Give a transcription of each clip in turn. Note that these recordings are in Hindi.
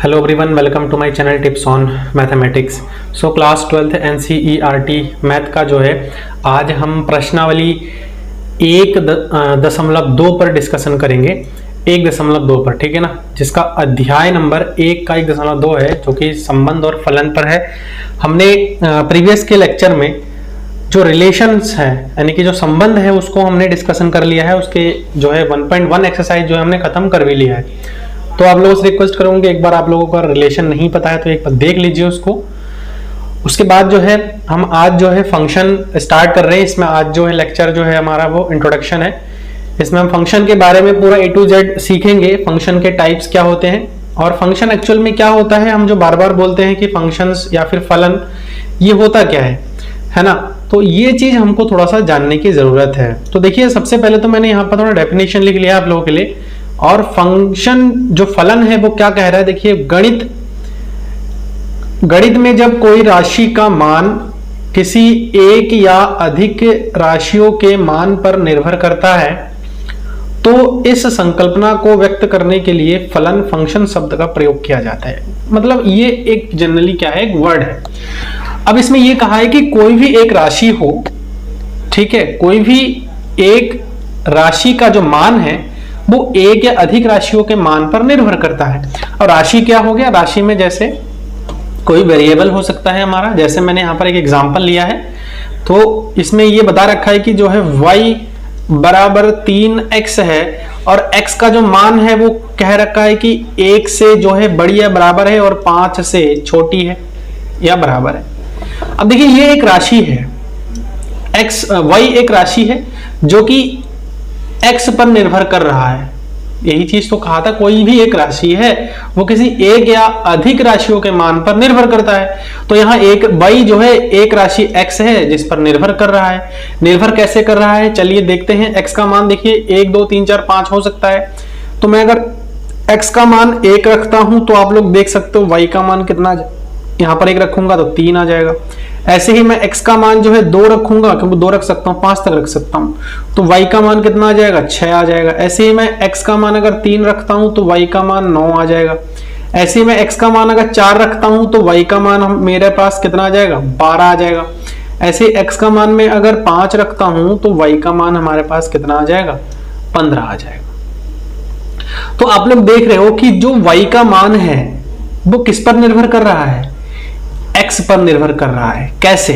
Hello everyone, welcome to my channel tips on mathematics. So class 12th NCERT math का जो है आज हम प्रश्नावली 1.2 पर डिस्कशन करेंगे। 1.2 पर, ठीक है ना, जिसका अध्याय नंबर 1 का 1.2 है, जो कि संबंध और फलन पर है। हमने प्रीवियस के लेक्चर में जो रिलेशंस है, यानी कि जो संबंध है, उसको हमने डिस्कशन कर लिया है। उसके जो है 1.1 एक्सरसाइज जो है हमने खत्म कर भी लिया है। तो आप लोगों से रिक्वेस्ट करूंगी, एक बार आप लोगों का रिलेशन नहीं पता है तो एक बार देख लीजिए उसको। उसके बाद जो है हम आज जो है फंक्शन स्टार्ट कर रहे हैं। इसमें आज जो है लेक्चर जो है हमारा वो इंट्रोडक्शन है। इसमें हम फंक्शन के बारे में पूरा A to Z सीखेंगे। फंक्शन के टाइप्स क्या होते हैं और फंक्शन एक्चुअल में क्या होता है। हम जो बार बार बोलते हैं कि फंक्शंस या फिर फलन, ये होता क्या है ना। तो ये चीज हमको थोड़ा सा जानने की जरूरत है। तो देखिए, सबसे पहले तो मैंने यहाँ पर थोड़ा डेफिनेशन लिख लिया आप लोगों के लिए। और फंक्शन जो फलन है वो क्या कह रहा है, देखिए, गणित में जब कोई राशि का मान किसी एक या अधिक राशियों के मान पर निर्भर करता है तो इस संकल्पना को व्यक्त करने के लिए फलन फंक्शन शब्द का प्रयोग किया जाता है। मतलब ये एक जनरली क्या है, एक वर्ड है। अब इसमें ये कहा है कि कोई भी एक राशि हो, ठीक है, कोई भी एक राशि का जो मान है वो एक या अधिक राशियों के मान पर निर्भर करता है। और राशि क्या हो गया, राशि में जैसे कोई वेरिएबल हो सकता है हमारा। जैसे मैंने यहां पर एक एग्जांपल लिया है, तो इसमें ये बता रखा है कि जो है y बराबर 3x है और x का जो मान है वो कह रखा है कि 1 से जो है बड़ी या बराबर है और 5 से छोटी है या बराबर है। अब देखिए, ये एक राशि है, y एक राशि है जो कि x पर निर्भर कर रहा है। यही चीज तो कहा था, कोई भी एक राशि है वो किसी एक या अधिक राशियों के मान पर निर्भर करता है। तो यहाँ एक y जो है एक राशि x है जिस पर निर्भर कर रहा है। निर्भर कैसे कर रहा है, चलिए देखते हैं। x का मान देखिए 1 2 3 4 5 हो सकता है। तो मैं अगर x का मान 1 रखता हूं तो आप लोग देख सकते हो y का मान कितना, यहाँ पर 1 रखूंगा तो 3 आ जाएगा। ऐसे ही मैं x का मान जो है 2 रखूंगा, क्योंकि 2 रख सकता हूँ, 5 तक रख सकता हूँ, तो y का मान कितना आ जाएगा, 6 आ जाएगा। ऐसे ही मैं x का मान अगर 3 रखता हूँ तो y का मान 9 आ जाएगा। ऐसे ही मैं x का मान अगर 4 रखता हूँ तो y का मान मेरे पास कितना आ जाएगा, 12 आ जाएगा। ऐसे x का मान में अगर 5 रखता हूँ तो y का मान हमारे पास कितना आ जाएगा, 15 आ जाएगा। तो आप लोग देख रहे हो कि जो y का मान है वो किस पर निर्भर कर रहा है, x पर निर्भर कर रहा है। कैसे,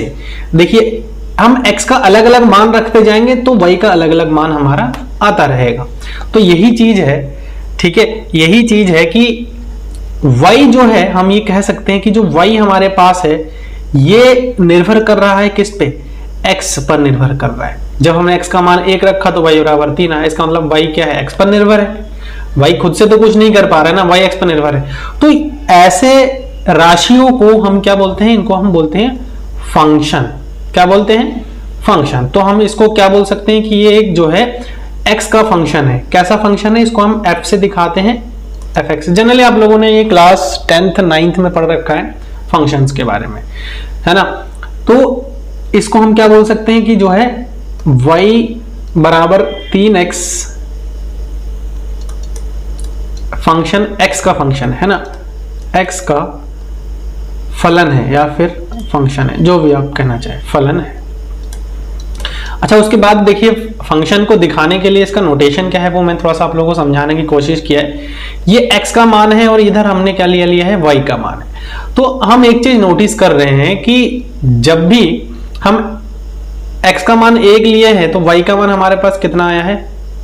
देखिए, हम x का अलग अलग मान रखते जाएंगे तो y का अलग अलग मान हमारा आता रहेगा। तो यही चीज है, ठीक है, यही चीज है कि y जो है, हम ये कह सकते हैं कि जो y हमारे पास है ये निर्भर कर रहा है किस पे, x पर निर्भर कर रहा है। जब हमने x का मान 1 रखा तो y बराबर 3 आया। इसका मतलब y क्या है, x पर निर्भर है। y खुद से तो कुछ नहीं कर पा रहा है ना, y x पर निर्भर है। तो ऐसे राशियों को हम क्या बोलते हैं, इनको हम बोलते हैं फंक्शन। क्या बोलते हैं, फंक्शन। तो हम इसको क्या बोल सकते हैं कि ये एक जो है x का फंक्शन है। कैसा फंक्शन है, इसको हम f से दिखाते हैं, fx। जनरली आप लोगों ने ये क्लास 10th 9th में पढ़ रखा है फंक्शंस के बारे में, है ना। तो इसको हम क्या बोल सकते हैं कि जो है y बराबर 3x फंक्शन x का फंक्शन है ना, x का फलन है या फिर फंक्शन है, जो भी आप कहना चाहें, फलन है। अच्छा, उसके बाद देखिए, फंक्शन को दिखाने के लिए इसका नोटेशन क्या है वो मैं थोड़ा सा आप लोगों को समझाने की कोशिश किया है। ये x का मान है और इधर हमने क्या लिया है, y का मान है। तो हम एक चीज नोटिस कर रहे हैं कि जब भी हम x का मान 1 लिए हैं तो y का मान हमारे पास कितना आया है,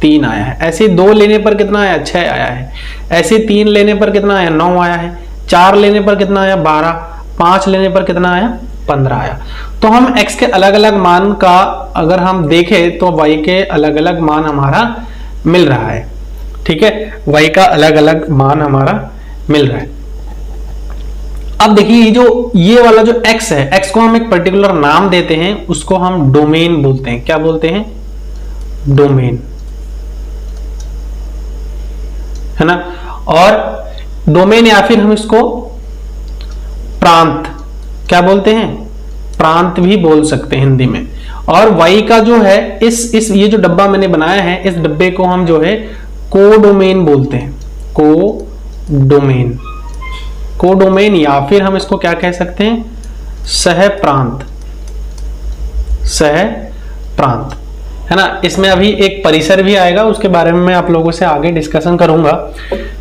3 आया है। ऐसे 2 लेने पर कितना आया, 6 आया है। ऐसे 3 लेने पर कितना आया, 9 आया है। 4 लेने पर कितना आया, 12। 5 लेने पर कितना आया, 15 आया। तो हम x के अलग अलग मान का अगर हम देखें तो y के अलग अलग मान हमारा मिल रहा है, ठीक है, y का अलग अलग मान हमारा मिल रहा है। अब देखिए, जो ये वाला जो x है, x को हम एक पर्टिकुलर नाम देते हैं, उसको हम डोमेन बोलते हैं। क्या बोलते हैं, डोमेन, है ना। और डोमेन या फिर हम इसको प्रांत, क्या बोलते हैं, प्रांत भी बोल सकते हैं हिंदी में। और y का जो है इस ये जो डब्बा मैंने बनाया है, इस डब्बे को हम जो है कोडोमेन बोलते हैं, कोडोमेन। कोडोमेन, या फिर हम इसको क्या कह सकते हैं, सह प्रांत, सह प्रांत, है ना। इसमें अभी एक परिसर भी आएगा, उसके बारे में मैं आप लोगों से आगे डिस्कशन करूंगा,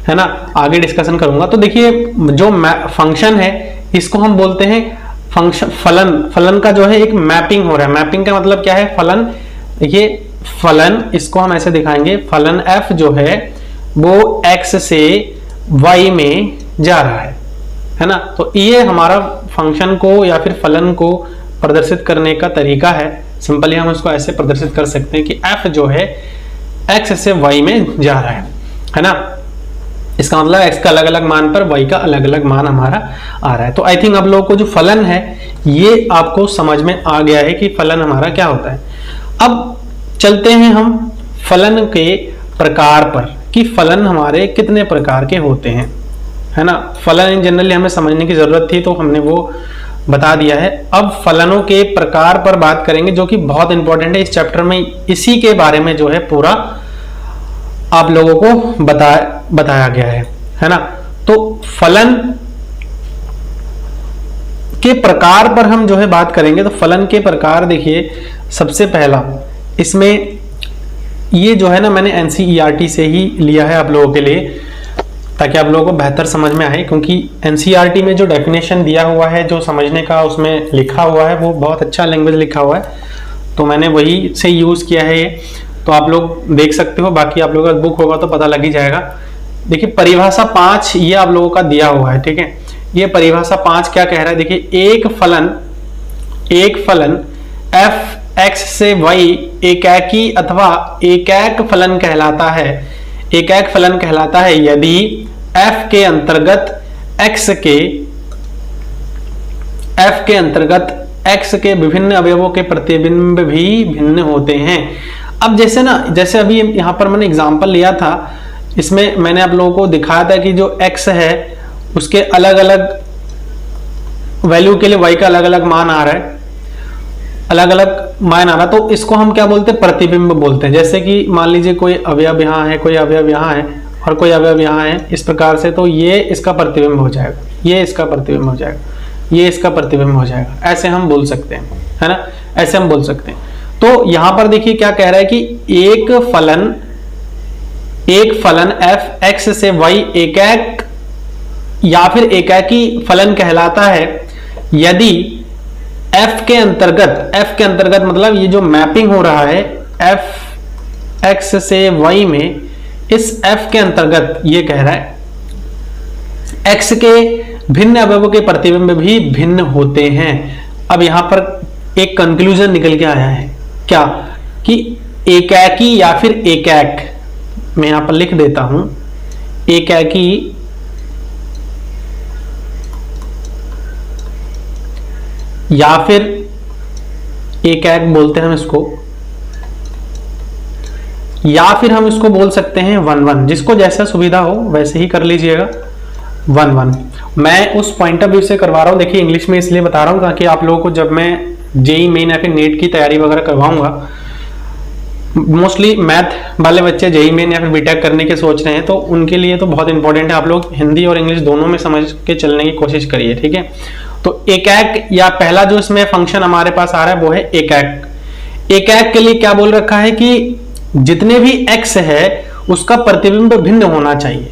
है ना, आगे डिस्कशन करूंगा। तो देखिए जो फंक्शन है इसको हम बोलते हैं फंक्शन फलन। फलन का जो है एक मैपिंग हो रहा है। मैपिंग का मतलब क्या है, फलन। देखिए फलन, इसको हम ऐसे दिखाएंगे, फलन f जो है वो x से y में जा रहा है ना। तो ये हमारा फंक्शन को या फिर फलन को प्रदर्शित करने का तरीका है। सिंपली हम इसको ऐसे प्रदर्शित कर सकते हैं कि f जो है x से y में जा रहा है ना। इसका मतलब x का अलग अलग मान पर y का अलग अलग मान हमारा आ रहा है। तो आई थिंक आप लोगों को जो फलन है ये आपको समझ में आ गया है कि फलन हमारा क्या होता है। अब चलते हैं हम फलन के प्रकार पर, कि फलन हमारे कितने प्रकार के होते हैं, है ना। फलन इन जनरली हमें समझने की जरूरत थी, तो हमने वो बता दिया है। अब फलनों के प्रकार पर बात करेंगे, जो कि बहुत इंपॉर्टेंट है इस चैप्टर में। इसी के बारे में जो है पूरा आप लोगों को बताया गया है ना। तो फलन के प्रकार पर हम जो है बात करेंगे। तो फलन के प्रकार देखिए, सबसे पहला इसमें ये जो है ना, मैंने एनसीईआरटी से ही लिया है आप लोगों के लिए, ताकि आप लोगों को बेहतर समझ में आए। क्योंकि एनसीईआरटी में जो डेफिनेशन दिया हुआ है, जो समझने का उसमें लिखा हुआ है, वो बहुत अच्छा लैंग्वेज लिखा हुआ है, तो मैंने वही से यूज़ किया है ये। तो आप लोग देख सकते हो, बाकी आप लोगों का बुक होगा तो पता लग ही जाएगा। देखिए परिभाषा 5 ये आप लोगों का दिया हुआ है, ठीक है। ये परिभाषा 5 क्या कह रहा है, देखिए एक फलन f x से y एकाकी अथवा एकैक फलन कहलाता है। एकैक फलन कहलाता है यदि f के अंतर्गत x के विभिन्न अवयवों के प्रतिबिंब भी भिन्न होते हैं। अब जैसे अभी यहाँ पर मैंने एग्जांपल लिया था, इसमें मैंने आप लोगों को दिखाया था कि जो x है उसके अलग अलग वैल्यू के लिए y का अलग अलग मान आ रहा है, अलग अलग मान आ रहा। तो इसको हम क्या बोलते हैं, प्रतिबिंब बोलते हैं। जैसे कि मान लीजिए कोई अवयव यहाँ है, कोई अवयव यहाँ है और कोई अवयव यहाँ है, इस प्रकार से, तो ये इसका प्रतिबिंब हो जाएगा, ये इसका प्रतिबिंब हो जाएगा, ये इसका प्रतिबिंब हो जाएगा। ऐसे हम बोल सकते हैं, है ना, ऐसे हम बोल सकते हैं। तो यहां पर देखिए क्या कह रहा है कि एक फलन f x से y एकैक या फिर एकाकी फलन कहलाता है यदि f के अंतर्गत मतलब ये जो मैपिंग हो रहा है f x से y में, इस f के अंतर्गत ये कह रहा है x के भिन्न अवयवों के प्रतिबिंब भी भिन्न होते हैं। अब यहां पर एक कंक्लूजन निकल के आया है, क्या, कि एकाकी या फिर एकैक, मैं यहां पर लिख देता हूं, एकाकी या फिर एकैक बोलते हैं हम इसको, या फिर हम इसको बोल सकते हैं 1-1, जिसको जैसा सुविधा हो वैसे ही कर लीजिएगा। 1-1 मैं उस पॉइंट ऑफ व्यू से करवा रहा हूं। देखिए इंग्लिश में इसलिए बता रहा हूं ताकि आप लोगों को जब मैं जेई मेन या फिर नेट की तैयारी वगैरह करवाऊंगा, मोस्टली मैथ वाले बच्चे जेई मेन या फिर बीटेक करने के सोच रहे हैं, तो उनके लिए तो बहुत इंपॉर्टेंट है। आप लोग हिंदी और इंग्लिश दोनों में समझ के चलने की कोशिश करिए, ठीक है। तो एकैक या पहला जो इसमें फंक्शन हमारे पास आ रहा है वो है एकैक। एकैक के लिए क्या बोल रखा है कि जितने भी x है उसका प्रतिबिंब भिन्न होना चाहिए।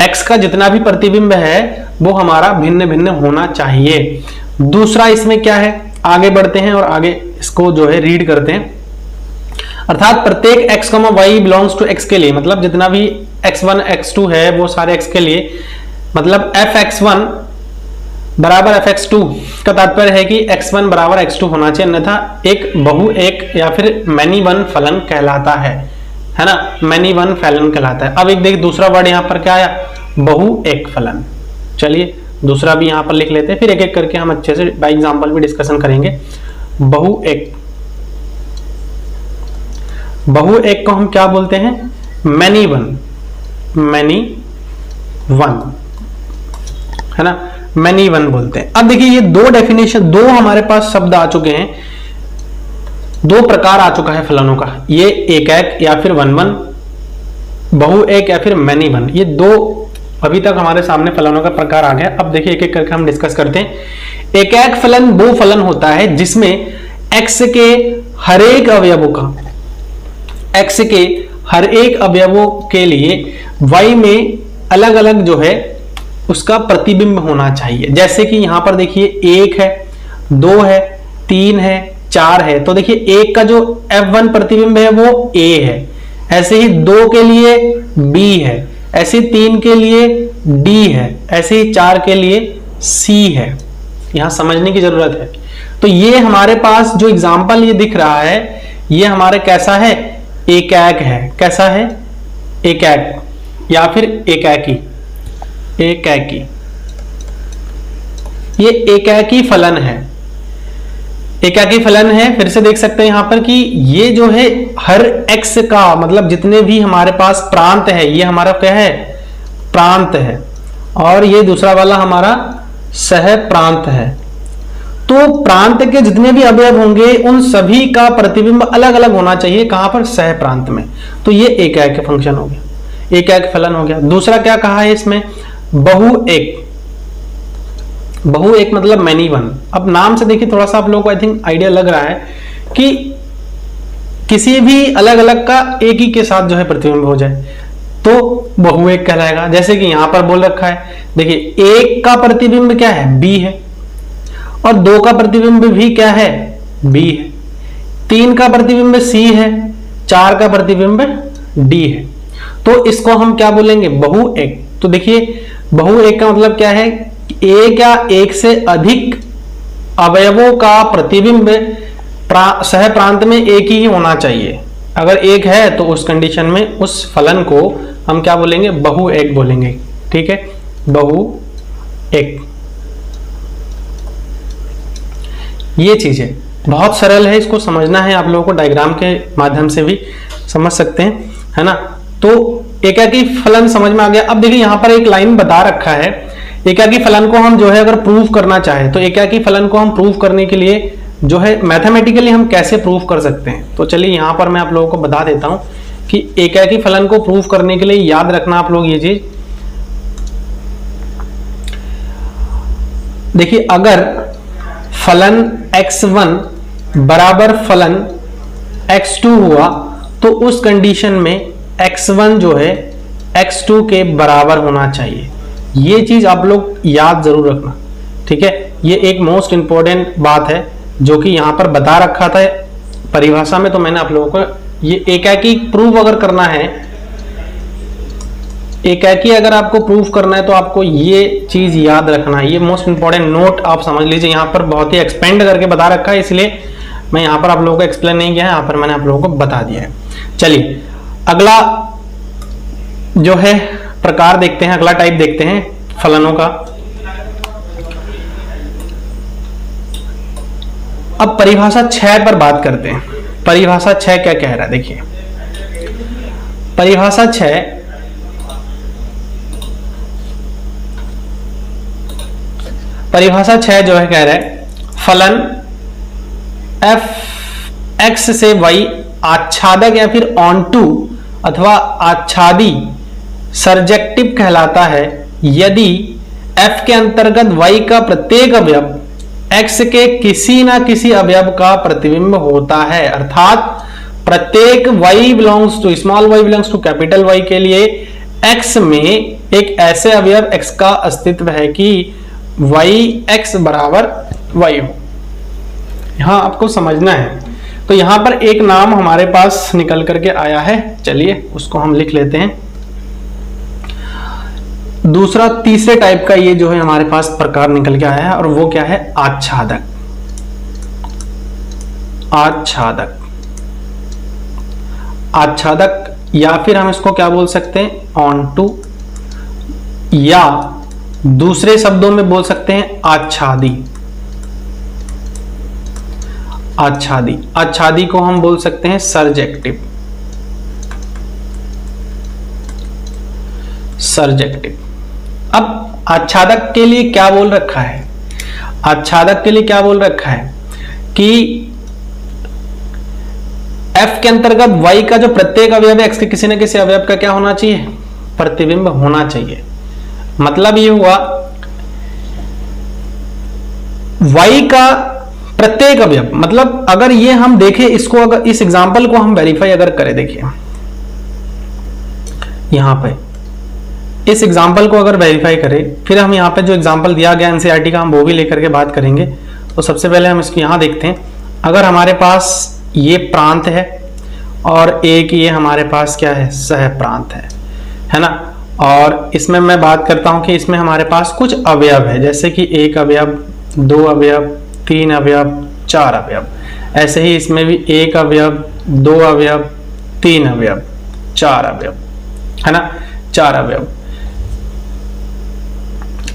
x का जितना भी प्रतिबिंब है वो हमारा भिन्न भिन्न होना चाहिए। दूसरा इसमें क्या है, आगे बढ़ते हैं और आगे इसको जो है रीड करते हैं। अर्थात प्रत्येक x, y belongs to x के लिए, मतलब जितना भी x1 x2 है वो सारे x के लिए, मतलब fx1 बराबर fx2 का तात्पर्य है कि x1 बराबर x2 होना चाहिए, अन्यथा एक बहु एक या फिर मैनी वन फलन कहलाता है ना, मैनी वन फलन कहलाता है। अब एक देखिए दूसरा वर्ड यहाँ पर क्या आया, बहु एक फलन। चलिए दूसरा भी यहाँ पर लिख लेते हैं, फिर एक एक करके हम अच्छे से बाय एग्जांपल भी डिस्कशन करेंगे। बहु एक को हम क्या बोलते हैं, मैनी वन, है ना, मैनी वन बोलते हैं। अब देखिए ये दो डेफिनेशन, दो हमारे पास शब्द आ चुके हैं, दो प्रकार आ चुका है फलनों का, ये एकैक या फिर 1-1, बहु एक या फिर मैनी वन। ये दो अभी तक हमारे सामने फलनों का प्रकार आ गया। अब देखिए एक एक करके हम डिस्कस करते हैं। एक फलन वो फलन होता है जिसमें x के हर एक अवयवों का, x के हर एक अवयवों के लिए y में अलग अलग जो है उसका प्रतिबिंब होना चाहिए। जैसे कि यहां पर देखिए 1 है, 2 है, 3 है, 4 है, तो देखिए 1 का जो F1 प्रतिबिंब है वो A है, ऐसे ही 2 के लिए B है, ऐसे 3 के लिए D है, ऐसे ही 4 के लिए C है। यहां समझने की जरूरत है। तो ये हमारे पास जो एग्जाम्पल ये दिख रहा है ये हमारे कैसा है, एकैक है। कैसा है, एकैक या फिर एकैकी, एकैकी, ये एकैकी फलन है, एकैकी फलन है। फिर से देख सकते हैं यहां पर कि ये जो है हर x का मतलब जितने भी हमारे पास प्रांत है, ये हमारा क्या है, प्रांत है, और ये दूसरा वाला हमारा सह प्रांत है। तो प्रांत के जितने भी अवयव होंगे उन सभी का प्रतिबिंब अलग अलग होना चाहिए। कहां पर, सह प्रांत में। तो ये एकैक फंक्शन हो गया, एकैक फलन हो गया। दूसरा क्या कहा है इसमें, बहु एक, बहु एक मतलब मैनी वन। अब नाम से देखिए थोड़ा सा आप लोगों को आई थिंक आइडिया लग रहा है कि किसी भी अलग अलग का एक ही के साथ जो है प्रतिबिंब हो जाए तो बहु एक कहलाएगा। जैसे कि यहां पर बोल रखा है, देखिए 1 का प्रतिबिंब क्या है, B है, और 2 का प्रतिबिंब भी क्या है, B है, 3 का प्रतिबिंब C है, 4 का प्रतिबिंब D है। तो इसको हम क्या बोलेंगे, बहु एक। तो देखिए बहु एक का मतलब क्या है, एक या एक से अधिक अवयवों का प्रतिबिंब सह प्रांत में एक ही होना चाहिए। अगर एक है तो उस कंडीशन में उस फलन को हम क्या बोलेंगे, बहु एक बोलेंगे। ठीक है, बहु एक। ये चीज है, बहुत सरल है, इसको समझना है आप लोगों को, डायग्राम के माध्यम से भी समझ सकते हैं, है ना। तो एकैकी फलन समझ में आ गया। अब देखिए यहां पर एक लाइन बता रखा है, एकैकी फलन को हम जो है अगर प्रूफ करना चाहे तो एकैकी फलन को हम प्रूफ करने के लिए जो है मैथमेटिकली हम कैसे प्रूफ कर सकते हैं। तो चलिए यहां पर मैं आप लोगों को बता देता हूं कि एकैकी फलन को प्रूफ करने के लिए याद रखना आप लोग ये चीज, देखिए अगर फलन x1 बराबर फलन x2 हुआ तो उस कंडीशन में x1 जो है x2 के बराबर होना चाहिए। ये चीज आप लोग याद जरूर रखना, ठीक है। ये एक मोस्ट इंपॉर्टेंट बात है जो कि यहां पर बता रखा था परिभाषा में। तो मैंने आप लोगों को ये एकैकी प्रूफ अगर करना है, एकैकी अगर आपको प्रूफ करना है तो आपको ये चीज याद रखना है। ये मोस्ट इंपॉर्टेंट नोट आप समझ लीजिए, यहां पर बहुत ही एक्सपेंड करके बता रखा है, इसलिए मैं यहां पर आप लोगों को एक्सप्लेन नहीं किया है, यहां पर मैंने आप लोगों को बता दिया है। चलिए अगला जो है प्रकार देखते हैं, अगला टाइप देखते हैं फलनों का। अब परिभाषा 6 पर बात करते हैं। परिभाषा 6 क्या कह रहा है, देखिए परिभाषा 6 जो है कह रहा है फलन f x से y आच्छादक या फिर ऑनटू अथवा आच्छादी सर्जेक्टिव कहलाता है यदि f के अंतर्गत y का प्रत्येक अवयव x के किसी ना किसी अवयव का प्रतिबिंब होता है। अर्थात प्रत्येक y belongs to small y belongs to capital Y के लिए x में एक ऐसे अवयव x का अस्तित्व है कि y x बराबर y हो। यहां आपको समझना है। तो यहां पर एक नाम हमारे पास निकल करके आया है, चलिए उसको हम लिख लेते हैं। दूसरा तीसरे टाइप का ये जो है हमारे पास प्रकार निकल के आया है, और वो क्या है, आच्छादक। आच्छादक, आच्छादक या फिर हम इसको क्या बोल सकते हैं, ऑनटू, या दूसरे शब्दों में बोल सकते हैं आच्छादी। आच्छादी, आच्छादी को हम बोल सकते हैं सर्जेक्टिव। सर्जेक्टिव। अब आच्छादक के लिए क्या बोल रखा है, आच्छादक के लिए क्या बोल रखा है कि f के अंतर्गत y का जो प्रत्येक अवयव है x के किसी न किसी अवयव का क्या होना चाहिए, प्रतिबिंब होना चाहिए। मतलब ये हुआ y का प्रत्येक अवयव, मतलब अगर ये हम देखें इसको, अगर इस एग्जांपल को हम वेरीफाई अगर करें, देखिए यहां पे इस एग्जांपल को अगर वेरीफाई करें, फिर हम यहाँ पे जो एग्जांपल दिया गया एनसीईआरटी का हम वो भी लेकर के बात करेंगे। तो सबसे पहले हम इसको यहाँ देखते हैं। अगर हमारे पास ये प्रांत है और एक ये हमारे पास क्या है, सह प्रांत है ना। और इसमें मैं बात करता हूं कि इसमें हमारे पास कुछ अवयव है, जैसे कि 1 अवयव, 2 अवयव, 3 अवयव, 4 अवयव। ऐसे ही इसमें भी 1 अवयव, 2 अवयव, 3 अवयव, 4 अवयव, है ना, 4 अवयव।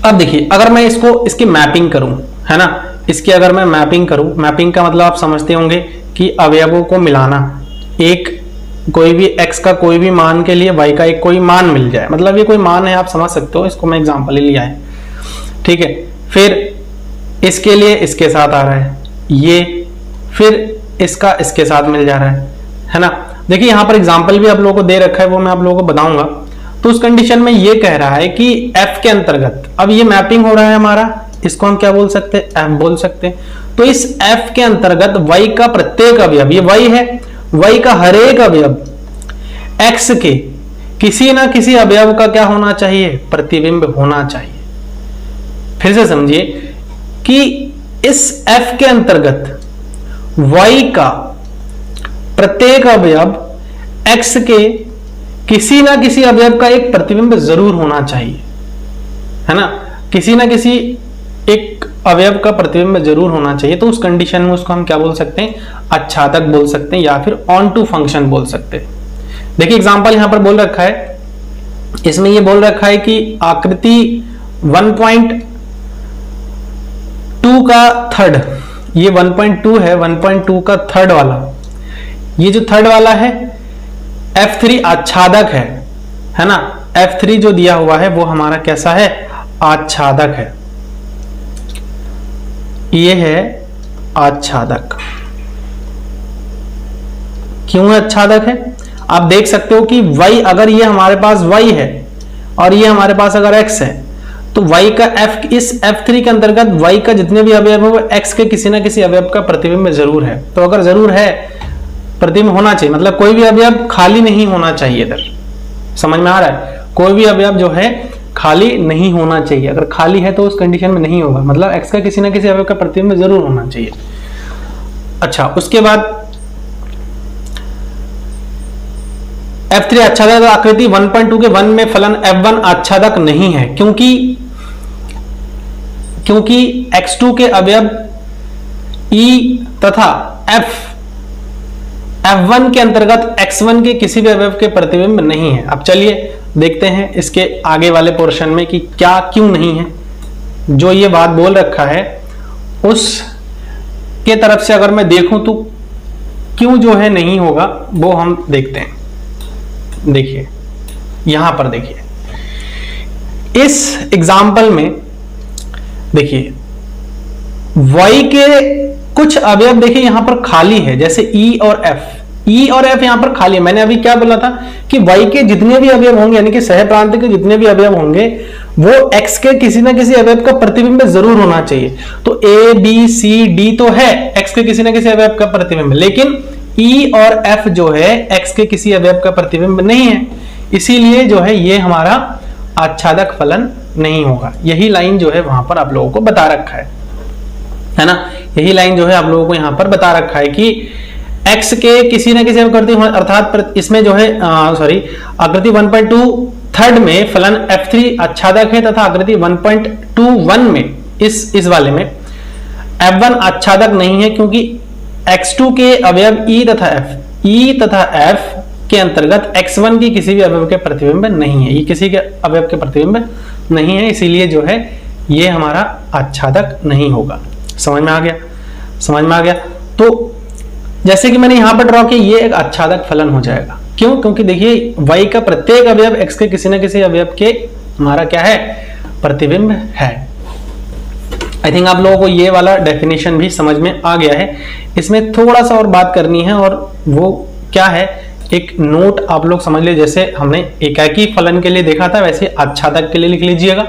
अब देखिए अगर मैं इसकी मैपिंग करूं, है ना, इसकी अगर मैं मैपिंग करूं, मैपिंग का मतलब आप समझते होंगे कि अवयवों को मिलाना, एक कोई भी x का कोई भी मान के लिए y का एक कोई मान मिल जाए, मतलब ये कोई मान है, आप समझ सकते हो, इसको मैं एग्जांपल ही लिया है, ठीक है। फिर इसके लिए इसके साथ आ रहा है ये, फिर इसका इसके साथ मिल जा रहा है ना। देखिए यहां पर एग्जांपल भी आप लोगों को दे रखा है, वो मैं आप लोगों को बताऊंगा। तो उस कंडीशन में ये कह रहा है कि f के अंतर्गत, अब ये मैपिंग हो रहा है हमारा, इसको हम क्या बोल सकते हैं, f बोल सकते हैं। तो इस f के अंतर्गत y का प्रत्येक अवयव, ये y है, y का हर एक अवयव x के किसी ना किसी अवयव का क्या होना चाहिए, प्रतिबिंब होना चाहिए। फिर से समझिए कि इस f के अंतर्गत y का प्रत्येक अवयव x के किसी ना किसी अवयव का एक प्रतिबिंब जरूर होना चाहिए, है ना, किसी ना किसी एक अवयव का प्रतिबिंब जरूर होना चाहिए। तो उस कंडीशन में उसको हम क्या बोल सकते हैं, आच्छादक बोल सकते हैं, या फिर ऑन टू फंक्शन बोल सकते हैं। देखिए एग्जांपल यहां पर बोल रखा है, इसमें ये बोल रखा है कि आकृति 1.2 का थर्ड, ये 1.2 है, 1.2 का थर्ड वाला, ये जो थर्ड वाला है F3 आच्छादक है ना। F3 जो दिया हुआ है वो हमारा कैसा है, आच्छादक है, ये है आच्छादक। क्यों है आच्छादक है, आप देख सकते हो कि y, अगर ये हमारे पास y है और ये हमारे पास अगर x है, तो y का f, इस F3 के अंतर्गत y का जितने भी अवयव है वो x के किसी ना किसी अवयव का प्रतिबिंब जरूर है। तो अगर जरूर है, प्रतिबिंब होना चाहिए, मतलब कोई भी अवयव खाली नहीं होना चाहिए। इधर समझ में आ रहा है, कोई भी अवयव जो है खाली नहीं होना चाहिए। अगर खाली है तो उस कंडीशन में नहीं होगा, मतलब x का किसी ना किसी अवयव का प्रतिबिंब जरूर होना चाहिए। अच्छा, उसके बाद F3 आच्छादक आकृति 1.2 के 1 में फलन F1 आच्छादक नहीं है, क्योंकि x2 के अवयव E तथा F1 के अंतर्गत x1 के किसी भी अवयव के प्रतिबिंब नहीं है। अब चलिए देखते हैं इसके आगे वाले पोर्शन में कि क्या क्यों नहीं है। जो ये बात बोल रखा है उस के तरफ से अगर मैं देखूं तो क्यों जो है नहीं होगा वो हम देखते हैं। देखिए यहां पर, देखिए इस एग्जाम्पल में देखिए y के कुछ अवयव देखिए यहां पर खाली है, जैसे E और F यहां पर खाली है। मैंने अभी क्या बोला था कि y के जितने भी अवयव होंगे, यानी कि सह प्रांत के जितने भी अवयव होंगे वो x के किसी ना किसी अवयव का प्रतिबिंब जरूर होना चाहिए। तो A B C D तो है x के किसी ना किसी अवयव का प्रतिबिंब, लेकिन E और F जो है x के किसी अवयव का प्रतिबिंब नहीं है, इसीलिए जो है ये हमारा आच्छादक फलन नहीं होगा। यही लाइन जो है वहां पर आप लोगों को बता रखा है ना, यही लाइन जो है आप लोगों को यहां पर बता रखा है कि x के किसी न किसी आकृति, अर्थात इसमें जो है आकृति 1.2 थर्ड में फलन F3 आच्छादक है तथा आकृति 1.21 में इस वाले में F1 आच्छादक नहीं है, क्योंकि x2 के अवयव E तथा F के अंतर्गत x1 की किसी भी अवयव के प्रतिबिंब नहीं है, ये किसी के अवयव के प्रतिबिंब नहीं है, इसीलिए जो है ये हमारा आच्छादक नहीं होगा। समझ में आ गया, समझ में आ गया। तो जैसे कि मैंने यहां पर ड्रॉ किया, ये एक आच्छादक फलन हो जाएगा। क्यों, क्योंकि देखिए y का प्रत्येक अवयव x के किसी न किसी अवयव के हमारा क्या है, प्रतिबिंब है। आई थिंक आप लोगों को ये वाला डेफिनेशन भी समझ में आ गया है। इसमें थोड़ा सा और बात करनी है, और वो क्या है एक नोट आप लोग समझ लीजिए, जैसे हमने एकाकी फलन के लिए देखा था वैसे आच्छादक के लिए लिख लीजिएगा।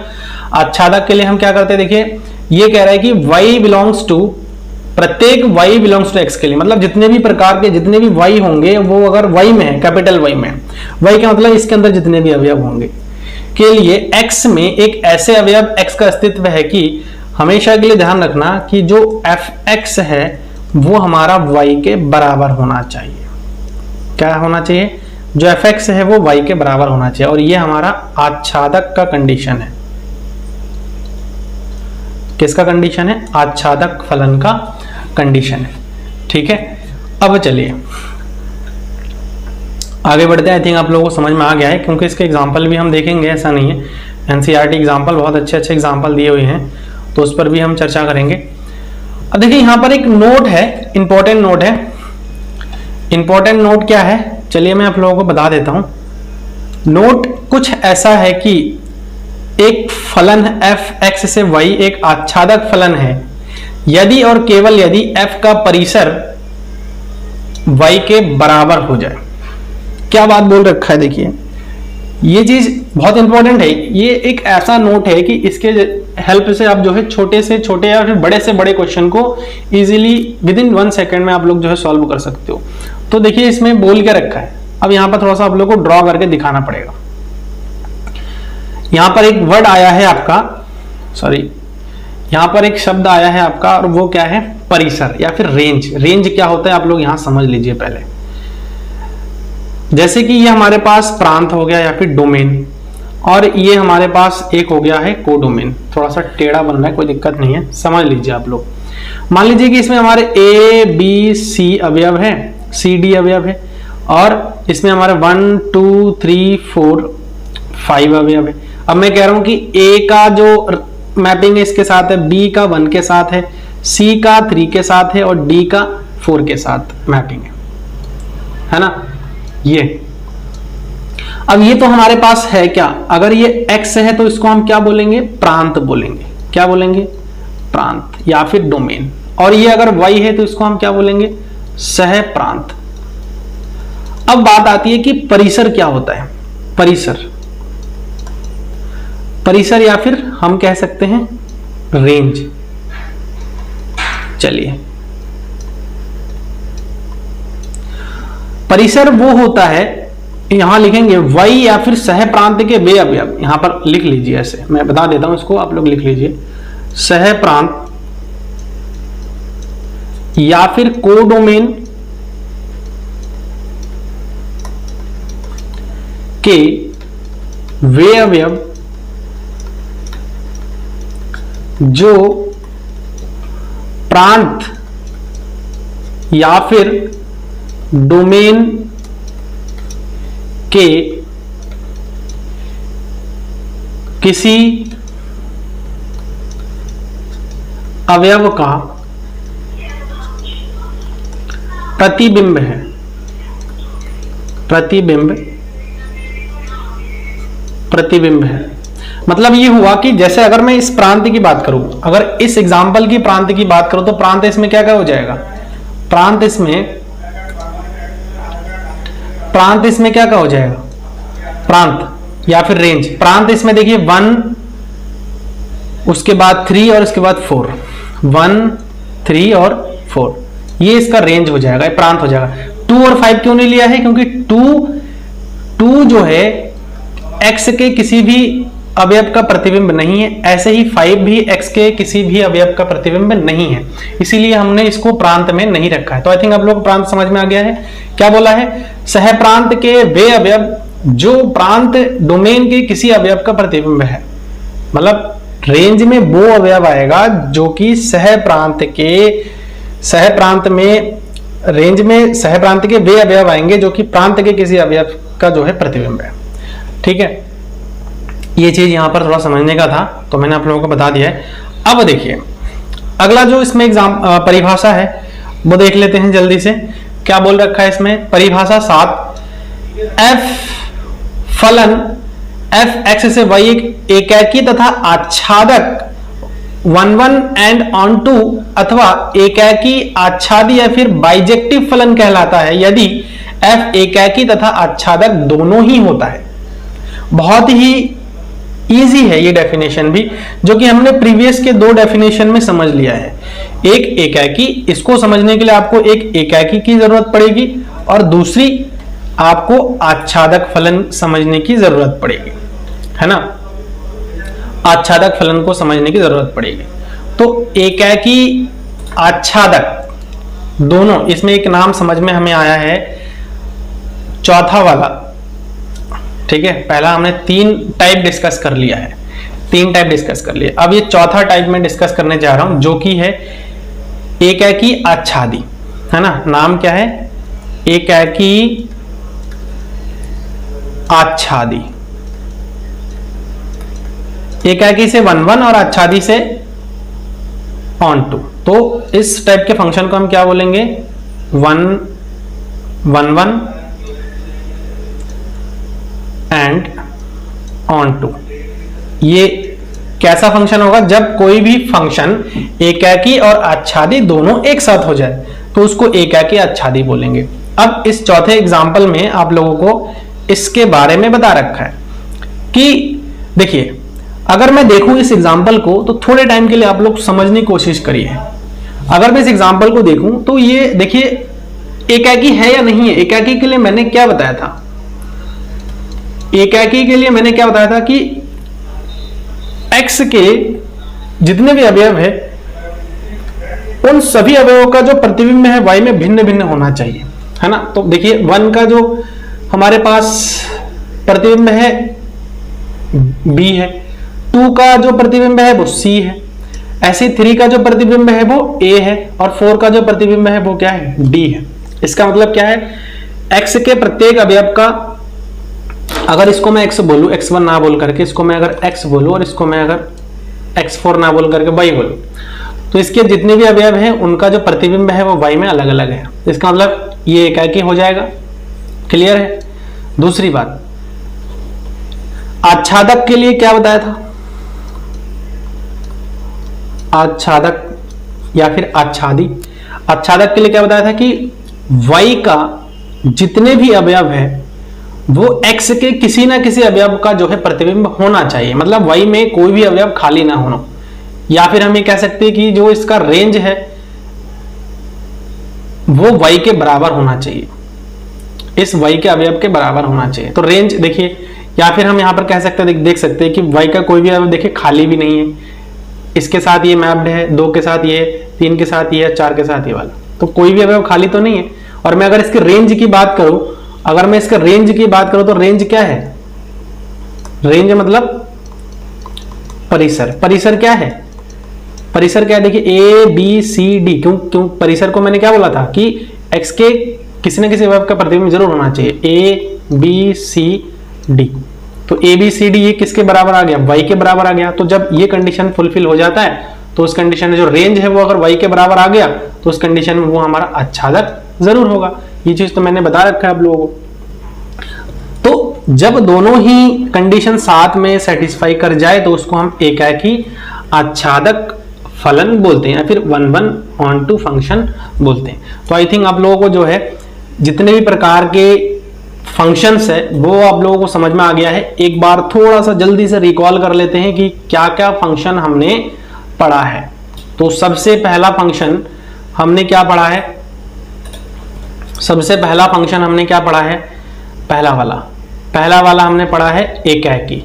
आच्छादक के लिए हम क्या करते हैं, देखिए ये कह रहा है कि y बिलोंग्स टू, प्रत्येक y बिलोंग्स टू x के लिए, मतलब जितने भी प्रकार के जितने भी y होंगे वो अगर y में है, कैपिटल Y में, y का मतलब इसके अंदर जितने भी अवयव होंगे के लिए x में एक ऐसे अवयव x का अस्तित्व है कि हमेशा के लिए ध्यान रखना कि जो fx है वो हमारा y के बराबर होना चाहिए। क्या होना चाहिए, जो fx है वो y के बराबर होना चाहिए, और ये हमारा आच्छादक का कंडीशन है। किसका कंडीशन है, आच्छादक फलन का कंडीशन है। ठीक है, अब चलिए आगे बढ़ते हैं। आई थिंक आप लोगों को समझ में आ गया है, क्योंकि इसके एग्जांपल भी हम देखेंगे, ऐसा नहीं है। एनसीईआरटी एग्जांपल बहुत अच्छे अच्छे एग्जांपल दिए हुए हैं, तो उस पर भी हम चर्चा करेंगे। अब देखिए यहाँ पर एक नोट है, इंपॉर्टेंट नोट है। इंपॉर्टेंट नोट क्या है, चलिए मैं आप लोगों को बता देता हूं। नोट कुछ ऐसा है कि एक फलन f(x) से y एक आच्छादक फलन है यदि और केवल यदि f का परिसर y के बराबर हो जाए। क्या बात बोल रखा है, देखिए ये चीज बहुत इंपॉर्टेंट है। ये एक ऐसा नोट है कि इसके हेल्प से आप जो है छोटे से छोटे या फिर बड़े से बड़े क्वेश्चन को इजीली विद इन 1 सेकंड में आप लोग जो है सॉल्व कर सकते हो। तो देखिए इसमें बोल के रखा है, अब यहाँ पर थोड़ा सा आप लोग को ड्रॉ करके दिखाना पड़ेगा। यहाँ पर एक वर्ड आया है आपका, सॉरी यहाँ पर एक शब्द आया है आपका, और वो क्या है, परिसर या फिर रेंज। रेंज क्या होता है आप लोग यहाँ समझ लीजिए पहले। जैसे कि ये हमारे पास प्रांत हो गया या फिर डोमेन, और ये हमारे पास एक हो गया है कोडोमेन। थोड़ा सा टेढ़ा बन रहा है, कोई दिक्कत नहीं है, समझ लीजिए आप लोग। मान लीजिए कि इसमें हमारे A B C अवयव है, C D अवयव है, और इसमें हमारे 1 2 3 4 5 अवयव है। अब मैं कह रहा हूं कि A का जो मैपिंग है इसके साथ है, B का 1 के साथ है, C का 3 के साथ है, और D का 4 के साथ मैपिंग है ना। ये अब ये तो हमारे पास है क्या, अगर ये x है तो इसको हम क्या बोलेंगे, प्रांत बोलेंगे। क्या बोलेंगे, प्रांत या फिर डोमेन। और ये अगर y है तो इसको हम क्या बोलेंगे, सह प्रांत। अब बात आती है कि परिसर क्या होता है। परिसर, परिसर या फिर हम कह सकते हैं रेंज। चलिए, परिसर वो होता है, यहां लिखेंगे y या फिर सह प्रांत के वे अवयव। यहां पर लिख लीजिए, ऐसे मैं बता देता हूं इसको, आप लोग लिख लीजिए। सह प्रांत या फिर कोडोमेन के वे अवयव जो प्रांत या फिर डोमेन के किसी अवयव का प्रतिबिंब है। प्रतिबिंब है मतलब ये हुआ कि जैसे अगर मैं इस प्रांत की बात करूं, अगर इस एग्जाम्पल की प्रांत की बात करूं, तो प्रांत इसमें क्या क्या हो जाएगा, प्रांत इसमें क्या क्या हो जाएगा, प्रांत या फिर रेंज। प्रांत इसमें देखिए 1, उसके बाद 3 और उसके बाद 4, 1 3 और 4, ये इसका रेंज हो जाएगा, ये प्रांत हो जाएगा। 2 और 5 क्यों नहीं लिया है, क्योंकि 2 जो है x के किसी भी अवयव का प्रतिबिंब नहीं है, ऐसे ही 5 भी x के किसी भी अवयव का प्रतिबिंब नहीं है, इसीलिए हमने इसको प्रांत में नहीं रखा है। तो आई थिंक आप लोग को प्रांत समझ में आ गया है। क्या बोला है, सह प्रांत के वे अवयव जो प्रांत डोमेन के किसी अवयव का प्रतिबिंब है, मतलब रेंज में वो अवयव आएगा जो कि सह प्रांत में रेंज में सह प्रांत के वे अवयव आएंगे जो कि प्रांत के किसी अवयव का जो है प्रतिबिंब है। ठीक है, ये चीज यहां पर थोड़ा समझने का था, तो मैंने आप लोगों को बता दिया है। अब देखिए अगला जो इसमें परिभाषा है वो देख लेते हैं जल्दी से। क्या बोल रखा है इसमें, परिभाषा 7, f फलन f(x) से y एक एकाकी तथा आच्छादक 1 1 एंड ऑन टू अथवा एकाकी आच्छादी या फिर बाइजेक्टिव फलन कहलाता है यदि एफ एकाकी तथा आच्छादक दोनों ही होता है। बहुत ही इजी है ये डेफिनेशन भी, जो कि हमने प्रीवियस के 2 डेफिनेशन में समझ लिया है। एक एकाकी, इसको समझने के लिए आपको एक एकाकी की जरूरत पड़ेगी और दूसरी आपको आच्छादक फलन समझने की जरूरत पड़ेगी, है ना। आच्छादक फलन को समझने की जरूरत पड़ेगी। तो एकाकी आच्छादक दोनों, इसमें एक नाम समझ में हमें आया है, चौथा वाला, ठीक है। पहला हमने 3 टाइप डिस्कस कर लिया है, 3 टाइप डिस्कस कर लिया। अब ये चौथा टाइप में डिस्कस करने जा रहा हूं, जो कि है एकाकी आच्छादी, है ना। नाम क्या है? एकाकी आच्छादी। एकाकी से 1-1 और आच्छादी से ऑन-टू। तो इस टाइप के फंक्शन को हम क्या बोलेंगे? 1-1 एंड ऑन-टू। ये कैसा फंक्शन होगा? जब कोई भी फंक्शन एकाकी और आच्छादी दोनों एक साथ हो जाए तो उसको एकाकी आच्छादी बोलेंगे। अब इस चौथे एग्जाम्पल में आप लोगों को इसके बारे में बता रखा है कि देखिए, अगर मैं देखूं इस एग्जाम्पल को तो थोड़े टाइम के लिए आप लोग समझने की कोशिश करिए। अगर मैं इस एग्जाम्पल को देखूं तो ये देखिए एकाकी है या नहीं है। एकाकी के लिए मैंने क्या बताया था? एकाकी के लिए मैंने क्या बताया था कि x के जितने भी अवयव है उन सभी अवयवों का जो प्रतिबिंब है y में भिन्न भिन्न होना चाहिए, है ना। तो देखिए 1 का जो हमारे पास प्रतिबिंब है b है, 2 का जो प्रतिबिंब है वो c है, ऐसे 3 का जो प्रतिबिंब है वो a है और 4 का जो प्रतिबिंब है वो क्या है? d है। इसका मतलब क्या है? x के प्रत्येक अवयव का, अगर इसको मैं x बोलूं, x1 ना बोल करके इसको मैं अगर x बोलूं और इसको मैं अगर x4 ना बोल करके y बोलूं, तो इसके जितने भी अवयव हैं उनका जो प्रतिबिंब है वो y में अलग अलग है। इसका मतलब ये एकाकी हो जाएगा। क्लियर है? दूसरी बात, आच्छादक के लिए क्या बताया था? आच्छादक या फिर आच्छादी, आच्छादक के लिए क्या बताया था कि y का जितने भी अवयव है वो x के किसी ना किसी अवयव का जो है प्रतिबिंब होना चाहिए। मतलब y में कोई भी अवयव खाली ना होना, या फिर हम ये कह सकते हैं कि जो इसका रेंज है वो y के बराबर होना चाहिए, इस y के अवयव के बराबर होना चाहिए। तो रेंज देखिए, या फिर हम यहां पर कह सकते हैं, देख सकते हैं कि y का कोई भी अवयव देखिए खाली भी नहीं है, इसके साथ ये मैप्ड है, 2 के साथ ये, 3 के साथ ये, 4 के साथ ये वाला, तो कोई भी अवयव खाली तो नहीं है। और मैं अगर इसके रेंज की बात करूं, अगर मैं इसके रेंज की बात करूं तो रेंज क्या है? रेंज मतलब परिसर। परिसर क्या है? परिसर क्या है? देखिए ए बी सी डी। क्यों परिसर को मैंने क्या बोला था कि x के किसी न किसी अवयव का प्रतिबिंब जरूर होना चाहिए, ए बी सी डी। तो ए बी सी डी ये किसके बराबर आ गया? y के बराबर आ गया। तो जब ये कंडीशन फुलफिल हो जाता है तो उस कंडीशन में जो रेंज है वो अगर y के बराबर आ गया तो उस कंडीशन में वो हमारा आच्छादक जरूर होगा। ये चीज तो मैंने बता रखा है आप लोगों को। तो जब दोनों ही कंडीशन साथ में सेटिस्फाई कर जाए तो उसको हम एकाकी आच्छादक फलन बोलते हैं या फिर 1-1 ऑन-टू फंक्शन बोलते हैं। तो आई थिंक आप लोगों को जो है जितने भी प्रकार के फंक्शंस है वो आप लोगों को समझ में आ गया है। एक बार थोड़ा सा जल्दी से रिकॉल कर लेते हैं कि क्या क्या फंक्शन हमने पढ़ा है। तो सबसे पहला फंक्शन हमने क्या पढ़ा है? सबसे पहला फंक्शन हमने क्या पढ़ा है? पहला वाला हमने पढ़ा है एकाकी,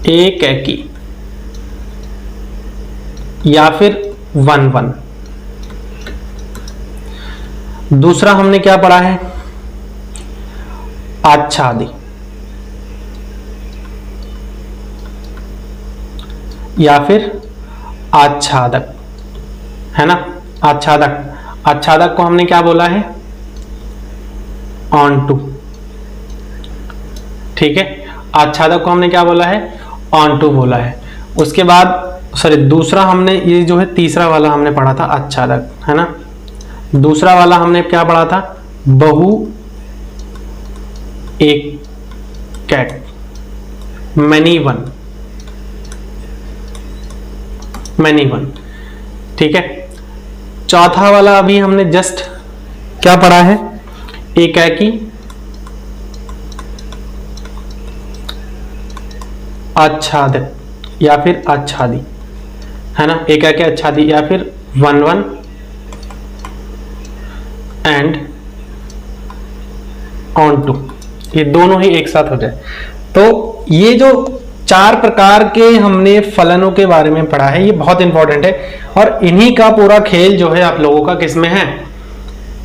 एकाकी या फिर 1-1। दूसरा हमने क्या पढ़ा है? आच्छादी या फिर आच्छादक, है ना। आच्छादक को हमने क्या बोला है? ऑन-टू। ठीक है, आच्छादक को हमने क्या बोला है? ऑन-टू बोला है। उसके बाद दूसरा हमने ये जो है तीसरा वाला हमने पढ़ा था आच्छादक, है ना। दूसरा वाला हमने क्या पढ़ा था? बहु एकक, मैनी वन। ठीक है, चौथा वाला अभी हमने जस्ट क्या पढ़ा है? एकाकी आच्छादित या फिर आच्छादी, है ना, एक क्या आच्छादी, या फिर 1 1 एंड ऑन टू, ये दोनों ही एक साथ हो जाए। तो ये जो 4 प्रकार के हमने फलनों के बारे में पढ़ा है, ये बहुत इंपॉर्टेंट है, और इन्हीं का पूरा खेल जो है आप लोगों का किसमें है,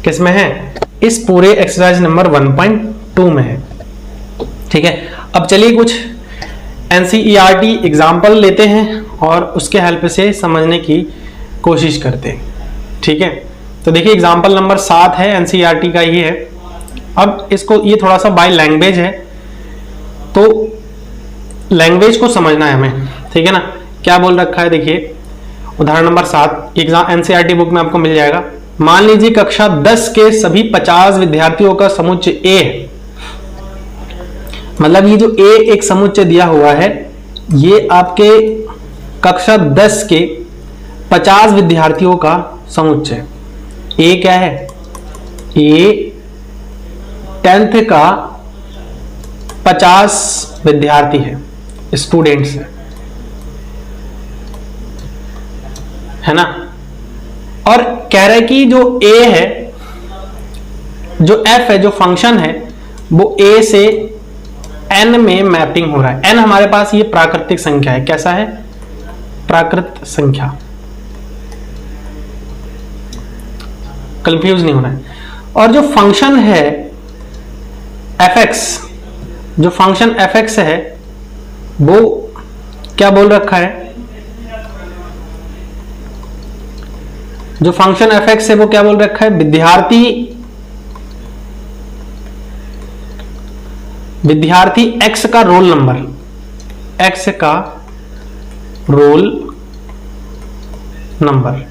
किसमें है, इस पूरे एक्सरसाइज नंबर 1.2 में है। ठीक है, अब चलिए कुछ एनसीईआरटी एग्जाम्पल लेते हैं और उसके हेल्प से समझने की कोशिश करते हैं। ठीक है, तो देखिए एग्जाम्पल नंबर 7 है, एनसीईआरटी का ही है। अब इसको, ये थोड़ा सा बाय लैंग्वेज है, तो लैंग्वेज को समझना है हमें। ठीक है ना, क्या बोल रखा है, देखिए उदाहरण नंबर 7 एग्जाम एनसीईआरटी बुक में आपको मिल जाएगा। मान लीजिए कक्षा 10 के सभी 50 विद्यार्थियों का समुच्चय ए है। मतलब ये जो ए एक समुच्चय दिया हुआ है, ये आपके कक्षा 10 के 50 विद्यार्थियों का समुच्चय। ए क्या है, ए 10th का 50 विद्यार्थी है, स्टूडेंट्स है ना। और कह रहे कि जो ए है, जो एफ है, जो फंक्शन है, वो ए से एन में मैपिंग हो रहा है। एन हमारे पास ये प्राकृतिक संख्या है, कैसा है, प्राकृत संख्या, कंफ्यूज नहीं होना है। और जो फंक्शन है एफ एक्स, जो फंक्शन एफ एक्स है, वो क्या बोल रखा है, जो फंक्शन एफ एक्स है वो क्या बोल रखा है, विद्यार्थी एक्स का रोल नंबर, एक्स का रोल नंबर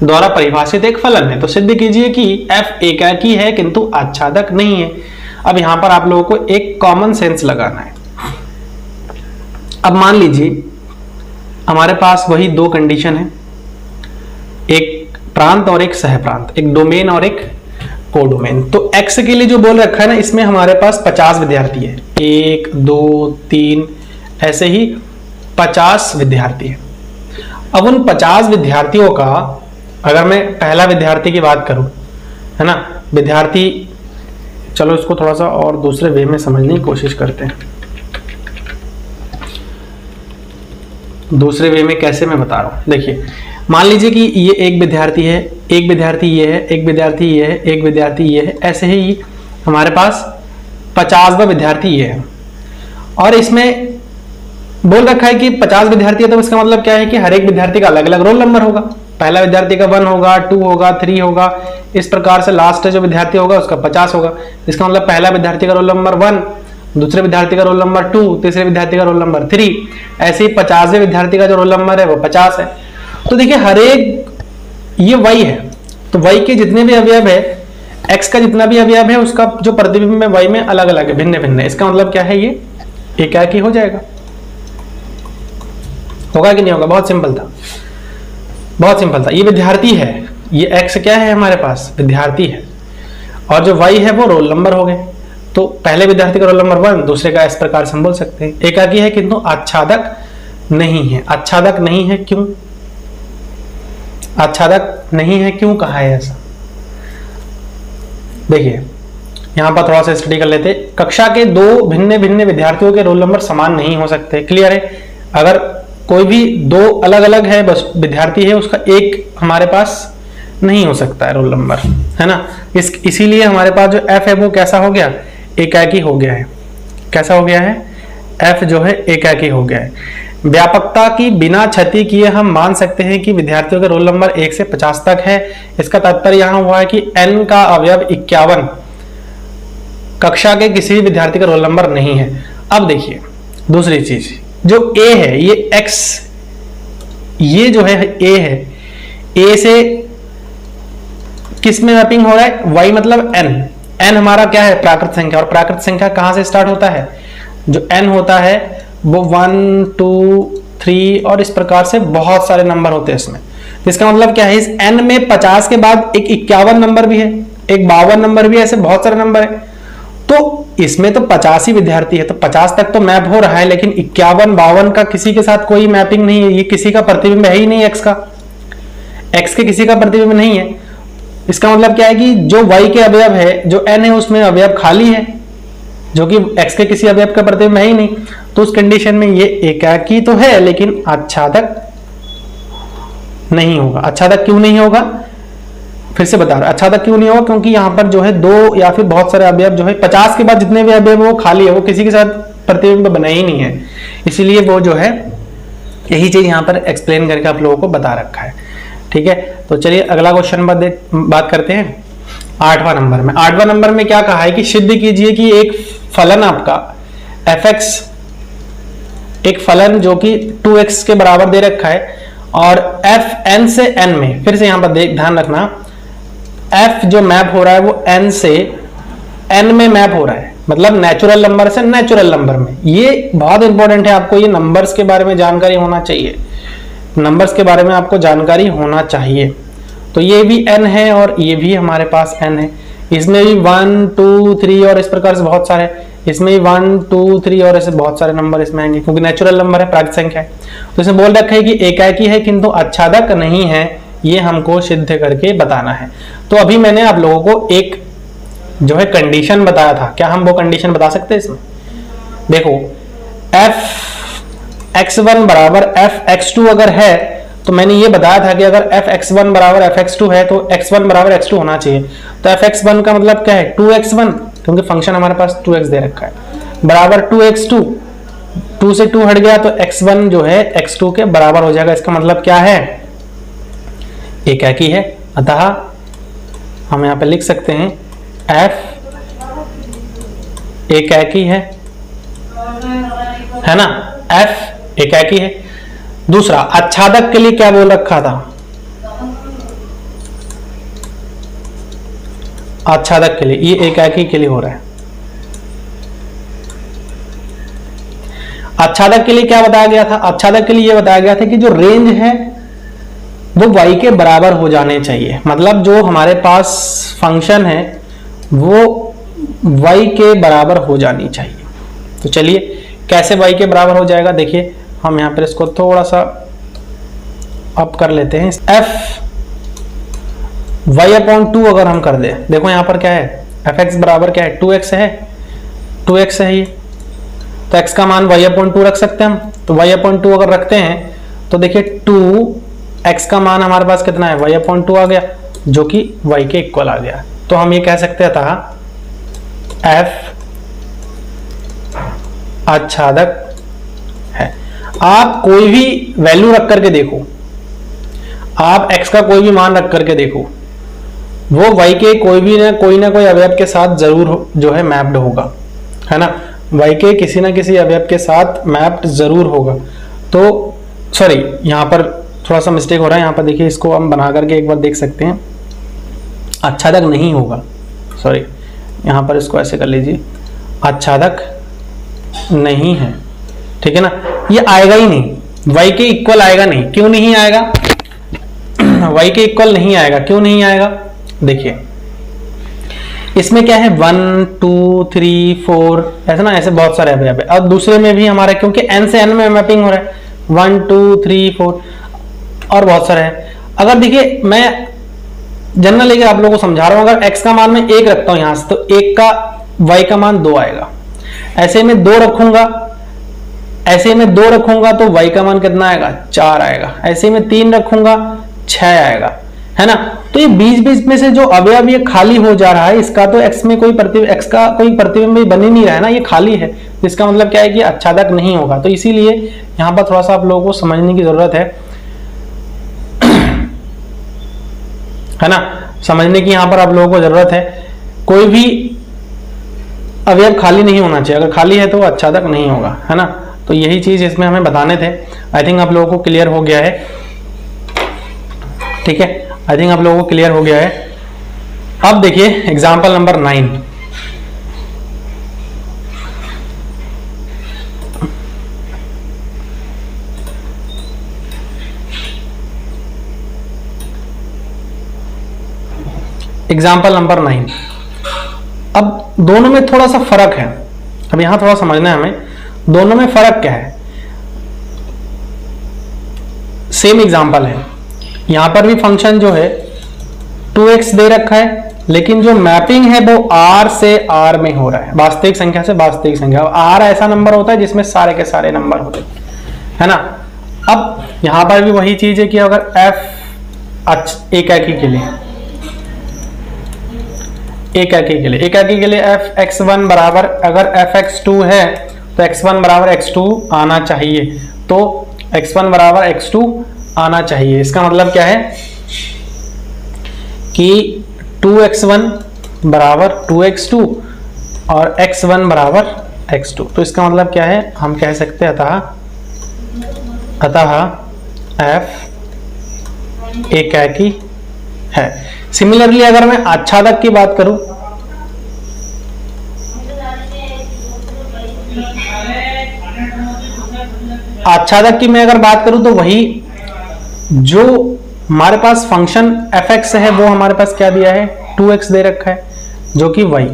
द्वारा परिभाषित एक फलन है। तो सिद्ध कीजिए कि एफ एकाकी है किंतु आच्छादक नहीं है। अब यहां पर आप लोगों को एक कॉमन सेंस लगाना है। अब मान लीजिए हमारे पास वही 2 कंडीशन है, एक प्रांत और एक सहप्रांत, एक डोमेन और एक कोडोमेन। तो x के लिए जो बोल रखा है ना, इसमें हमारे पास 50 विद्यार्थी है, 1 2 3 ऐसे ही 50 विद्यार्थी है। अब उन 50 विद्यार्थियों का, अगर मैं पहला विद्यार्थी की बात करूं, है ना, विद्यार्थी, चलो इसको थोड़ा सा और दूसरे वे में समझने की कोशिश करते हैं। दूसरे वे में कैसे, मैं बता रहा हूं। देखिए मान लीजिए कि ये एक विद्यार्थी है, एक विद्यार्थी ये है, एक विद्यार्थी ये है, एक विद्यार्थी ये है, ऐसे ही हमारे पास 50वां विद्यार्थी ये है। और इसमें बोल रखा है कि 50 विद्यार्थी है, तो इसका मतलब क्या है कि हर एक विद्यार्थी का अलग अलग रोल नंबर होगा। पहला विद्यार्थी का 1 होगा, 2 होगा, 3 होगा, इस प्रकार से लास्ट जो विद्यार्थी होगा उसका 50 होगा। इसका मतलब पहला विद्यार्थी का रोल नंबर 1, दूसरे विद्यार्थी का रोल नंबर 2, तीसरे विद्यार्थी का रोल नंबर 3, ऐसे ही 50वें विद्यार्थी का जो रोल नंबर है वो 50 है। तो देखिए हर एक, ये y है, तो y के जितने भी अवयव है, x का जितना भी अवयव है, उसका जो प्रतिबिंब है y में अलग अलग है, भिन्न भिन्न है। इसका मतलब क्या है, ये एकाकी हो जाएगा। होगा कि नहीं होगा, बहुत सिंपल था, बहुत सिंपल था। ये विद्यार्थी है, ये x क्या है हमारे पास, विद्यार्थी है, और जो y है वो रोल नंबर हो गए। तो पहले विद्यार्थी का रोल नंबर 1, दूसरे का इस प्रकार से हम बोल सकते हैं। एकाकी है किंतु आच्छादक नहीं है। आच्छादक नहीं है क्यों, आच्छादक नहीं है क्यों कहा है ऐसा, देखिए यहां पर थोड़ा सा स्टडी कर लेते। कक्षा के 2 भिन्न भिन्न विद्यार्थियों के रोल नंबर समान नहीं हो सकते, क्लियर है। अगर कोई भी 2 अलग अलग है बस विद्यार्थी है, उसका एक हमारे पास नहीं हो सकता है रोल नंबर, है ना। इसीलिए हमारे पास जो f है वो कैसा हो गया, एकाकी हो गया है। कैसा हो गया है, f जो है एकाकी हो गया है। व्यापकता की बिना क्षति किए हम मान सकते हैं कि विद्यार्थियों के रोल नंबर 1 से 50 तक है। इसका तात्पर्य यहां हुआ है कि n का अवयव 51 कक्षा के किसी भी विद्यार्थी का रोल नंबर नहीं है। अब देखिए दूसरी चीज, जो a है, ये x, ये जो है a है, a से किस में मैपिंग हो रहा है, y मतलब n। n हमारा क्या है, प्राकृत संख्या, और प्राकृत संख्या कहां से स्टार्ट होता है, जो n होता है वो 1 2 3 और इस प्रकार से बहुत सारे नंबर होते हैं इसमें। तो इसका मतलब क्या है, इस n में 50 के बाद एक 51 नंबर भी है, एक 52 नंबर भी है, ऐसे बहुत सारे नंबर है। तो इसमें तो 50 ही विद्यार्थी है, तो 50 तक तो मैप हो रहा है, लेकिन 51 52 का किसी के साथ कोई मैपिंग नहीं है, ये किसी का प्रतिबिंब है ही नहीं, एक्स का, एक्स के किसी का प्रतिबिंब नहीं है। इसका मतलब क्या है कि जो y के अवयव है, जो n है, उसमें अवयव खाली है, जो कि x के किसी अवयव का प्रतिबिंब है ही नहीं। तो उस कंडीशन में ये एकाकी तो है लेकिन आच्छादक नहीं होगा। आच्छादक क्यों नहीं होगा, फिर से बता रहा, आच्छादक क्यों नहीं होगा, क्योंकि यहां पर जो है दो या फिर बहुत सारे अवयव जो है 50 के बाद जितने भी अवयव वो खाली है, वो किसी के साथ प्रतिबिंब बना ही नहीं है, इसीलिए वो जो है यही चीज यहां पर एक्सप्लेन करके आप लोगों को बता रखा है। ठीक है, तो चलिए अगला क्वेश्चन बात करते हैं 8वां नंबर में। 8वां नंबर में क्या कहा है कि सिद्ध कीजिए कि एक फलन आपका fx, एक फलन जो कि 2x के बराबर दे रखा है और f n से n में, फिर से यहां पर ध्यान रखना, f जो मैप हो रहा है वो n से n में मैप हो रहा है, मतलब नेचुरल नंबर से नेचुरल नंबर में। ये बहुत इंपॉर्टेंट है, आपको ये नंबर्स के बारे में जानकारी होना चाहिए, नंबर्स के बारे में आपको जानकारी होना चाहिए। तो ये भी n है और ये भी हमारे पास n है, इसमें भी 1 2 3 और इस प्रकार से बहुत सारे, इसमें भी 1 2 3 और ऐसे बहुत सारे नंबर इसमें आएंगे, क्योंकि नेचुरल नंबर है, प्राकृत संख्या है। तो इसमें बोल रखा है कि एकाकी है किंतु आच्छादक नहीं है, ये हमको सिद्ध करके बताना है। तो अभी मैंने आप लोगों को एक जो है कंडीशन बताया था, क्या हम वो कंडीशन बता सकते हैं इसमें? देखो f(x1) बराबर f(x2) अगर है तो मैंने ये बताया था कि अगर f(x1) बराबर f(x2) है तो x1 बराबर x2 होना चाहिए। तो f(x1) का मतलब क्या है 2x1, क्योंकि फंक्शन हमारे पास 2x दे रखा है, बराबर 2x2, 2 से 2 हट गया तो x1 जो है x2 के बराबर हो जाएगा। इसका मतलब क्या है, एकाकी है, अतः हम यहां पे लिख सकते हैं f एकाकी है ना, f एकाकी है। दूसरा, आच्छादक के लिए क्या बोल रखा था, आच्छादक के लिए, ये एकाकी के लिए हो रहा है। आच्छादक के लिए क्या बताया गया था, आच्छादक के लिए यह बताया गया था कि जो रेंज है वो y के बराबर हो जाने चाहिए, मतलब जो हमारे पास फंक्शन है वो y के बराबर हो जानी चाहिए। तो चलिए कैसे y के बराबर हो जाएगा, देखिए हम यहाँ पर इसको थोड़ा सा अप कर लेते हैं, f y/2 अगर हम कर दे, देखो यहाँ पर क्या है, fx बराबर क्या है 2x है, 2x है ये, तो x का मान y/2 रख सकते हैं हम। तो y/2 अगर रखते हैं तो देखिए 2x का मान हमारे पास कितना है y/2 आ गया, जो कि y के इक्वल आ गया। तो हम ये कह सकते हैं था f आच्छादक है। आप कोई भी वैल्यू रख करके देखो, आप x का कोई भी मान रख करके देखो, वो y के कोई ना कोई अवयव के साथ जरूर जो है मैप्ड होगा, है ना, y के किसी ना किसी अवयव के साथ मैप्ड जरूर होगा। तो सॉरी, यहाँ पर थोड़ा सा मिस्टेक हो रहा है, यहाँ पर देखिए इसको हम बना करके एक बार देख सकते हैं, आच्छादक नहीं होगा, सॉरी यहाँ पर इसको ऐसे कर लीजिए, आच्छादक नहीं है, ठीक है ना, ये आएगा ही नहीं, y के इक्वल आएगा नहीं। क्यों नहीं आएगा, y के इक्वल नहीं आएगा, क्यों नहीं आएगा, देखिए इसमें क्या है 1 2 3 4 ऐसा ना, ऐसे बहुत सारे अवयव है, और दूसरे में भी हमारा क्योंकि n से n में मैपिंग हो रहा है 1 2 3 4 और बहुत सारे है। अगर देखिए मैं जनरल लेके आप लोगों को समझा रहा हूं, अगर x का मान मैं 1 रखता हूं यहां से, तो 1 का y का मान 2 आएगा, ऐसे में 2 रखूंगा, ऐसे में 2 रखूंगा तो y का मान कितना आएगा 4 आएगा, ऐसे में 3 रखूंगा 6 आएगा, है ना। तो ये बीच बीच में से जो अवयव ये खाली हो जा रहा है, इसका तो x में कोई x का कोई प्रतिबिंब बन ही नहीं रहा है ना, ये खाली है, इसका मतलब क्या है कि आच्छादक नहीं होगा। तो इसीलिए यहाँ पर थोड़ा सा आप लोगों को समझने की जरूरत है ना, समझने की यहाँ पर आप लोगों को जरूरत है। कोई भी अवयव खाली नहीं होना चाहिए, अगर खाली है तो आच्छादक नहीं होगा, है ना। तो यही चीज इसमें हमें बताने थे। आई थिंक आप लोगों को क्लियर हो गया है, ठीक है, आई थिंक आप लोगों को क्लियर हो गया है। अब देखिए एग्जाम्पल नंबर 9, एग्जाम्पल नंबर 9, अब दोनों में थोड़ा सा फर्क है, अब यहां थोड़ा समझना है हमें, दोनों में फर्क क्या है। सेम एग्जांपल है, यहां पर भी फंक्शन जो है 2x दे रखा है, लेकिन जो मैपिंग है वो r से r में हो रहा है, वास्तविक संख्या से वास्तविक संख्या। r ऐसा नंबर होता है जिसमें सारे के सारे नंबर होते हैं, है ना। अब यहां पर भी वही चीज है कि अगर f एकाकी के लिए एकाकी के लिए fx1 बराबर, अगर fx2 है तो x1 बराबर x2 आना चाहिए, तो x1 बराबर x2 आना चाहिए। इसका मतलब क्या है कि 2x1 बराबर 2x2 और x1 बराबर x2, तो इसका मतलब क्या है, हम कह सकते हैं अतः f एकाकी है। सिमिलरली अगर मैं आच्छादक की बात करूं, आच्छादक की मैं अगर बात करूं तो वही जो हमारे पास फंक्शन fx है वो हमारे पास क्या दिया है, 2x दे रखा है जो कि y।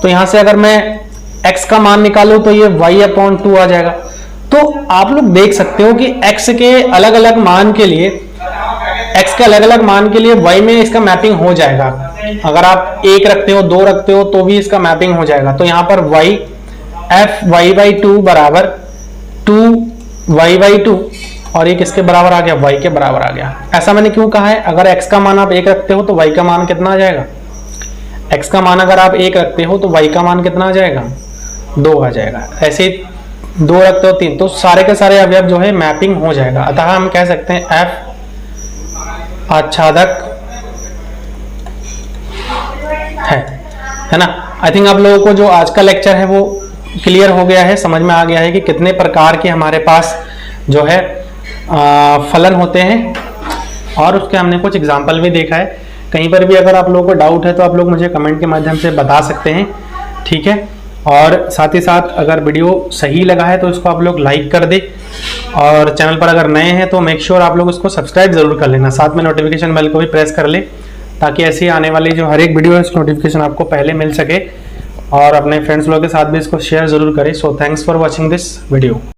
तो यहां से अगर मैं x का मान निकालूं तो ये y/2 आ जाएगा। तो आप लोग देख सकते हो कि x के अलग अलग मान के लिए y में इसका मैपिंग हो जाएगा। अगर आप 1 रखते हो, 2 रखते हो तो भी इसका मैपिंग हो जाएगा। तो यहां पर y f(y/2) बराबर 2y/2 और ये किसके बराबर आ गया, y के बराबर आ गया। ऐसा मैंने क्यों कहा है, अगर x का मान आप 1 रखते हो तो y का मान कितना आ जाएगा, x का मान अगर आप 1 रखते हो तो y का मान कितना आ जाएगा, 2 आ जाएगा। ऐसे 2 रखते हो 3, तो सारे के सारे अवयव जो है मैपिंग हो जाएगा। अतः हम कह सकते हैं f आच्छादक है ना। आई थिंक आप लोगों को जो आज का लेक्चर है वो क्लियर हो गया है, समझ में आ गया है कि कितने प्रकार के हमारे पास जो है फलन होते हैं, और उसके हमने कुछ एग्जाम्पल भी देखा है। कहीं पर भी अगर आप लोगों को डाउट है तो आप लोग मुझे कमेंट के माध्यम से बता सकते हैं, ठीक है। और साथ ही साथ अगर वीडियो सही लगा है तो इसको आप लोग लाइक कर दे, और चैनल पर अगर नए हैं तो मेक श्योर आप लोग इसको सब्सक्राइब जरूर कर लेना, साथ में नोटिफिकेशन बेल को भी प्रेस कर ले, ताकि ऐसी आने वाली जो हर एक वीडियो है उसकी नोटिफिकेशन आपको पहले मिल सके। और अपने फ्रेंड्स लोगों के साथ भी इसको शेयर जरूर करें। So thanks for watching this video.